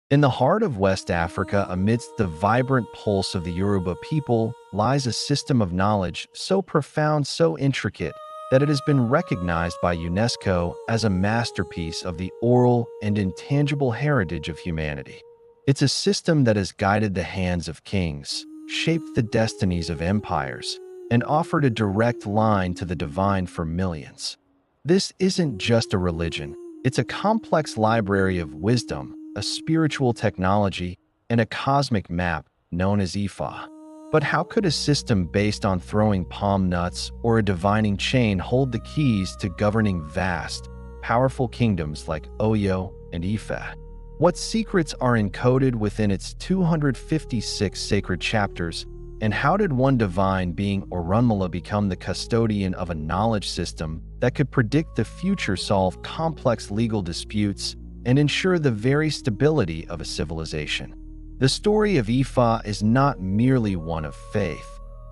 In the heart of West Africa, amidst the vibrant pulse of the Yoruba people, lies a system of knowledge so profound, so intricate, that it has been recognized by UNESCO as a masterpiece of the oral and intangible heritage of humanity. It's a system that has guided the hands of kings, shaped the destinies of empires, and offered a direct line to the divine for millions. This isn't just a religion, it's a complex library of wisdom, a spiritual technology, and a cosmic map known as Ifa. But how could a system based on throwing palm nuts or a divining chain hold the keys to governing vast, powerful kingdoms like Oyo and Ifa? What secrets are encoded within its 256 sacred chapters, and how did one divine being, Orunmila, become the custodian of a knowledge system that could predict the future, solve complex legal disputes, and ensure the very stability of a civilization? The story of Ifa is not merely one of faith.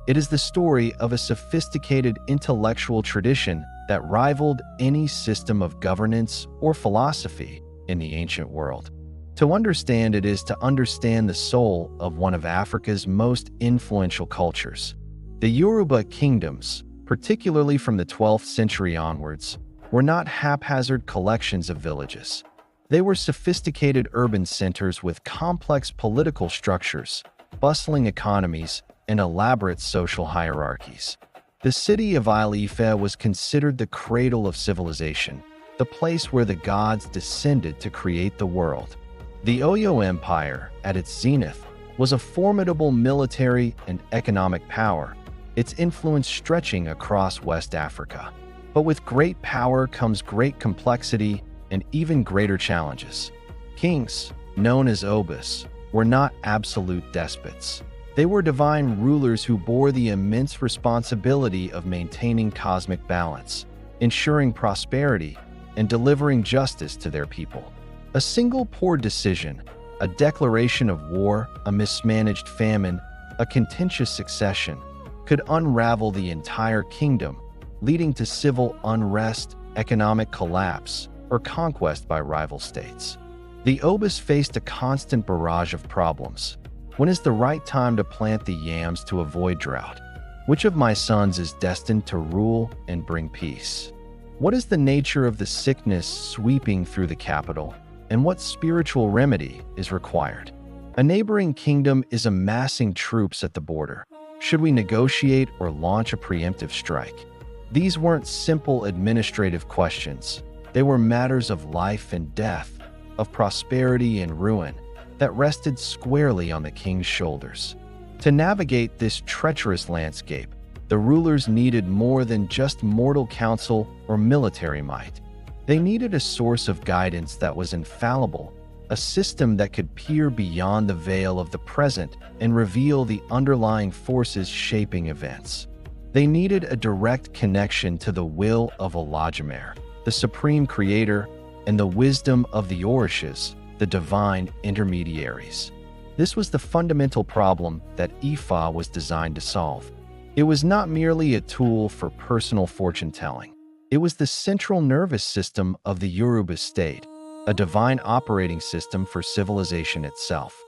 It is the story of a sophisticated intellectual tradition that rivaled any system of governance or philosophy in the ancient world. To understand it is to understand the soul of one of Africa's most influential cultures. The Yoruba kingdoms, particularly from the 12th century onwards, were not haphazard collections of villages. They were sophisticated urban centers with complex political structures, bustling economies, and elaborate social hierarchies. The city of Ifa was considered the cradle of civilization, the place where the gods descended to create the world. The Oyo Empire, at its zenith, was a formidable military and economic power, its influence stretching across West Africa. But with great power comes great complexity and even greater challenges. Kings, known as obus, were not absolute despots. They were divine rulers who bore the immense responsibility of maintaining cosmic balance, ensuring prosperity, and delivering justice to their people. A single poor decision, a declaration of war, a mismanaged famine, a contentious succession, could unravel the entire kingdom, leading to civil unrest, economic collapse, or conquest by rival states. The obus faced a constant barrage of problems. When is the right time to plant the yams to avoid drought? Which of my sons is destined to rule and bring peace? What is the nature of the sickness sweeping through the capital, and what spiritual remedy is required? A neighboring kingdom is amassing troops at the border. Should we negotiate or launch a preemptive strike? These weren't simple administrative questions. They were matters of life and death, of prosperity and ruin, that rested squarely on the king's shoulders. To navigate this treacherous landscape, the rulers needed more than just mortal counsel or military might. They needed a source of guidance that was infallible, a system that could peer beyond the veil of the present and reveal the underlying forces shaping events. They needed a direct connection to the will of Olodumare, the supreme creator, and the wisdom of the orishas, the divine intermediaries. This was the fundamental problem that Ifa was designed to solve. It was not merely a tool for personal fortune-telling. It was the central nervous system of the Yoruba state, a divine operating system for civilization itself.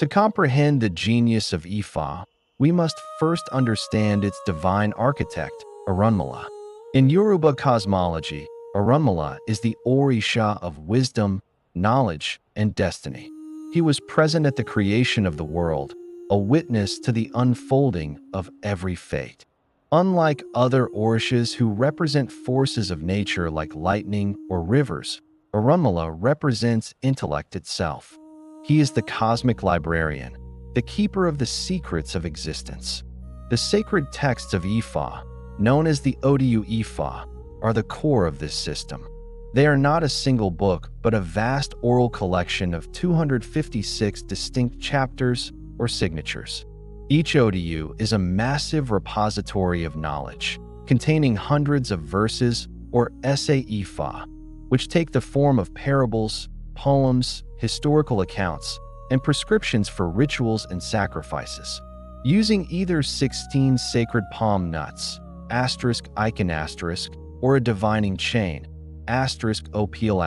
To comprehend the genius of Ifa, we must first understand its divine architect, Orunmila. In Yoruba cosmology, Orunmila is the orisha of wisdom, knowledge, and destiny. He was present at the creation of the world, a witness to the unfolding of every fate. Unlike other orishas who represent forces of nature like lightning or rivers, Orunmila represents intellect itself. He is the cosmic librarian, the keeper of the secrets of existence. The sacred texts of Ifa, known as the Odu Ifa, are the core of this system. They are not a single book, but a vast oral collection of 256 distinct chapters or signatures. Each Odu is a massive repository of knowledge, containing hundreds of verses or essay Ifa, which take the form of parables, poems, historical accounts, and prescriptions for rituals and sacrifices. Using either 16 sacred palm nuts, *icon*, or a divining chain, *opal*,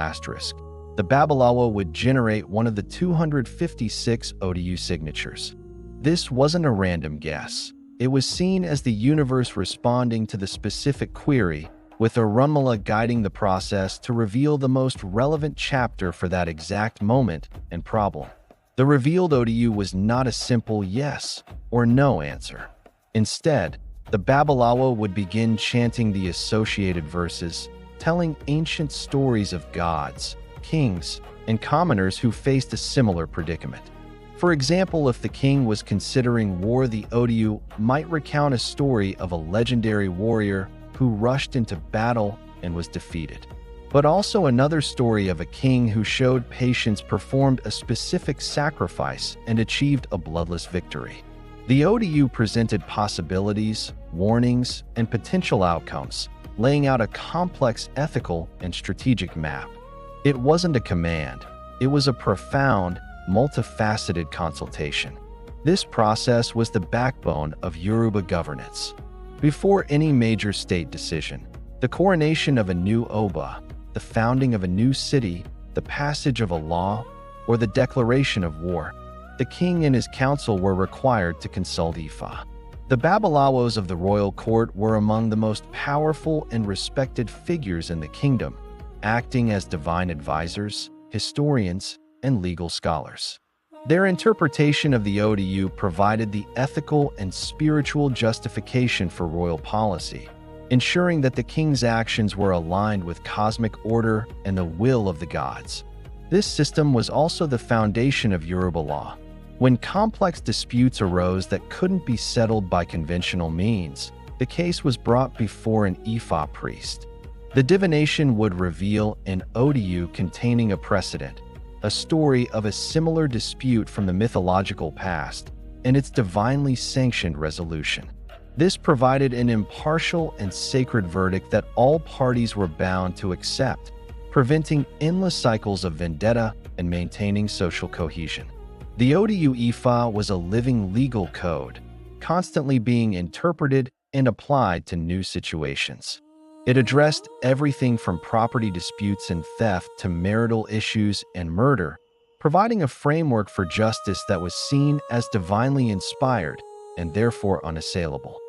the Babalawo would generate one of the 256 Odu signatures. This wasn't a random guess. It was seen as the universe responding to the specific query, with Orunmila guiding the process to reveal the most relevant chapter for that exact moment and problem. The revealed Odu was not a simple yes or no answer. Instead, the Babalawo would begin chanting the associated verses, telling ancient stories of gods, kings, and commoners who faced a similar predicament. For example, if the king was considering war, the Odu might recount a story of a legendary warrior who rushed into battle and was defeated. But also another story of a king who showed patience, performed a specific sacrifice, and achieved a bloodless victory. The Odu presented possibilities, warnings, and potential outcomes, laying out a complex ethical and strategic map. It wasn't a command, it was a profound, multifaceted consultation. This process was the backbone of Yoruba governance. Before any major state decision, the coronation of a new Oba, the founding of a new city, the passage of a law, or the declaration of war, the king and his council were required to consult Ifa. The Babalawos of the royal court were among the most powerful and respected figures in the kingdom, acting as divine advisors, historians, and legal scholars. Their interpretation of the Odu provided the ethical and spiritual justification for royal policy, ensuring that the king's actions were aligned with cosmic order and the will of the gods. This system was also the foundation of Yoruba law. When complex disputes arose that couldn't be settled by conventional means, the case was brought before an Ifa priest. The divination would reveal an Odu containing a precedent, a story of a similar dispute from the mythological past, and its divinely sanctioned resolution. This provided an impartial and sacred verdict that all parties were bound to accept, preventing endless cycles of vendetta and maintaining social cohesion. The Odu Ifa was a living legal code, constantly being interpreted and applied to new situations. It addressed everything from property disputes and theft to marital issues and murder, providing a framework for justice that was seen as divinely inspired and therefore unassailable.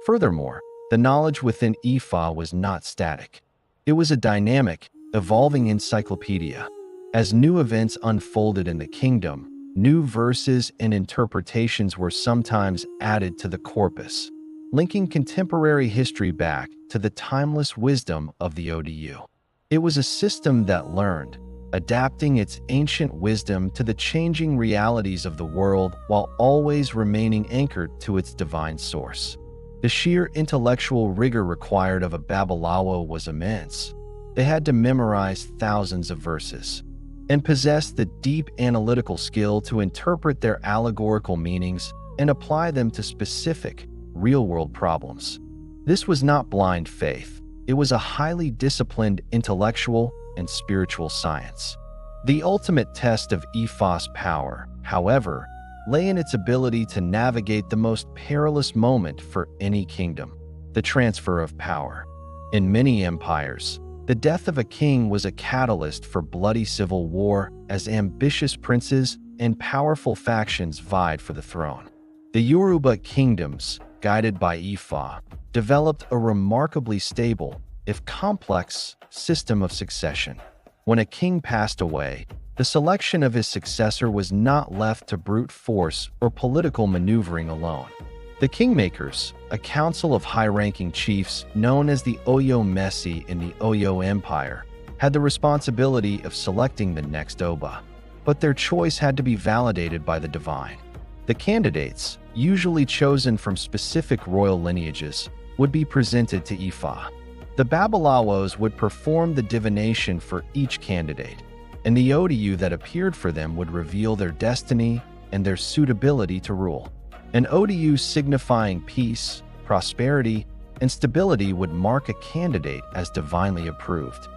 Furthermore, the knowledge within Ifa was not static. It was a dynamic, evolving encyclopedia. As new events unfolded in the kingdom, new verses and interpretations were sometimes added to the corpus, linking contemporary history back to the timeless wisdom of the Odu. It was a system that learned, adapting its ancient wisdom to the changing realities of the world while always remaining anchored to its divine source. The sheer intellectual rigor required of a Babalawo was immense. They had to memorize thousands of verses and possess the deep analytical skill to interpret their allegorical meanings and apply them to specific, real-world problems. This was not blind faith. It was a highly disciplined intellectual and spiritual science. The ultimate test of Ifa's power, however, lay in its ability to navigate the most perilous moment for any kingdom: the transfer of power. In many empires, the death of a king was a catalyst for bloody civil war as ambitious princes and powerful factions vied for the throne. The Yoruba kingdoms, guided by Ifa, developed a remarkably stable, if complex, system of succession. When a king passed away, the selection of his successor was not left to brute force or political maneuvering alone. The kingmakers, a council of high-ranking chiefs known as the Oyo Mesi in the Oyo Empire, had the responsibility of selecting the next Oba, but their choice had to be validated by the divine. The candidates, usually chosen from specific royal lineages, would be presented to Ifa. The Babalawos would perform the divination for each candidate, and the Odu that appeared for them would reveal their destiny and their suitability to rule. An Odu signifying peace, prosperity, and stability would mark a candidate as divinely approved.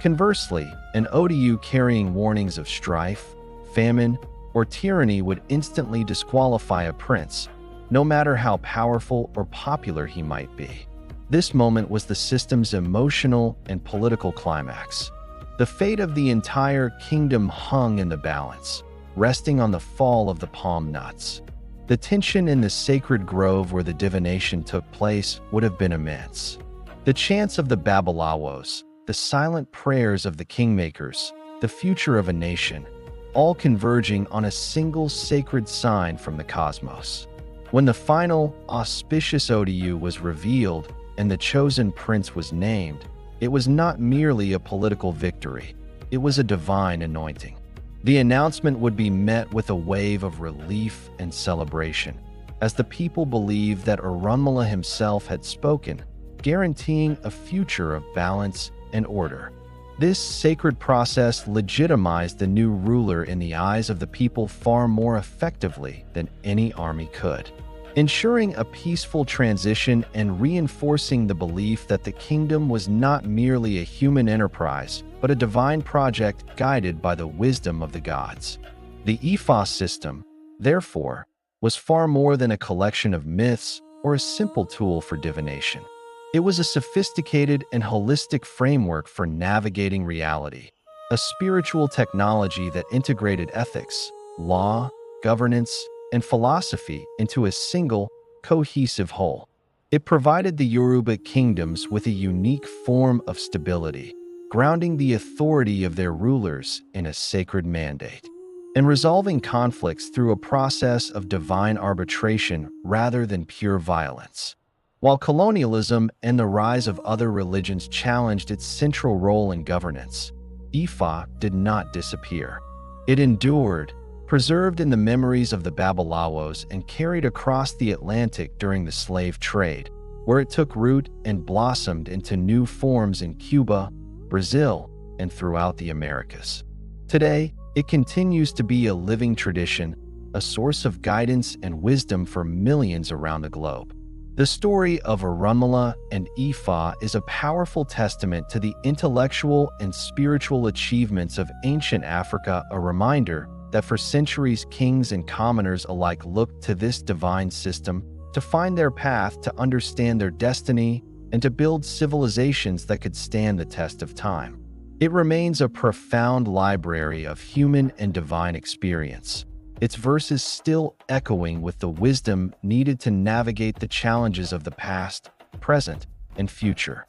Conversely, an Odu carrying warnings of strife, famine, or tyranny would instantly disqualify a prince, no matter how powerful or popular he might be. This moment was the system's emotional and political climax. The fate of the entire kingdom hung in the balance, resting on the fall of the palm nuts. The tension in the sacred grove where the divination took place would have been immense. The chants of the Babalawos, the silent prayers of the kingmakers, the future of a nation, all converging on a single sacred sign from the cosmos. When the final, auspicious Odu was revealed and the chosen prince was named, it was not merely a political victory, it was a divine anointing. The announcement would be met with a wave of relief and celebration, as the people believed that Orunmila himself had spoken, guaranteeing a future of balance and order. This sacred process legitimized the new ruler in the eyes of the people far more effectively than any army could, ensuring a peaceful transition and reinforcing the belief that the kingdom was not merely a human enterprise, but a divine project guided by the wisdom of the gods. The Ifa system, therefore, was far more than a collection of myths or a simple tool for divination. It was a sophisticated and holistic framework for navigating reality, a spiritual technology that integrated ethics, law, governance, and philosophy into a single, cohesive whole. It provided the Yoruba kingdoms with a unique form of stability, grounding the authority of their rulers in a sacred mandate, and resolving conflicts through a process of divine arbitration rather than pure violence. While colonialism and the rise of other religions challenged its central role in governance, Ifa did not disappear. It endured, preserved in the memories of the Babalawos and carried across the Atlantic during the slave trade, where it took root and blossomed into new forms in Cuba, Brazil, and throughout the Americas. Today, it continues to be a living tradition, a source of guidance and wisdom for millions around the globe. The story of Orunmila and Ifa is a powerful testament to the intellectual and spiritual achievements of ancient Africa, a reminder that for centuries kings and commoners alike looked to this divine system to find their path, to understand their destiny, and to build civilizations that could stand the test of time. It remains a profound library of human and divine experience, its verses still echoing with the wisdom needed to navigate the challenges of the past, present, and future.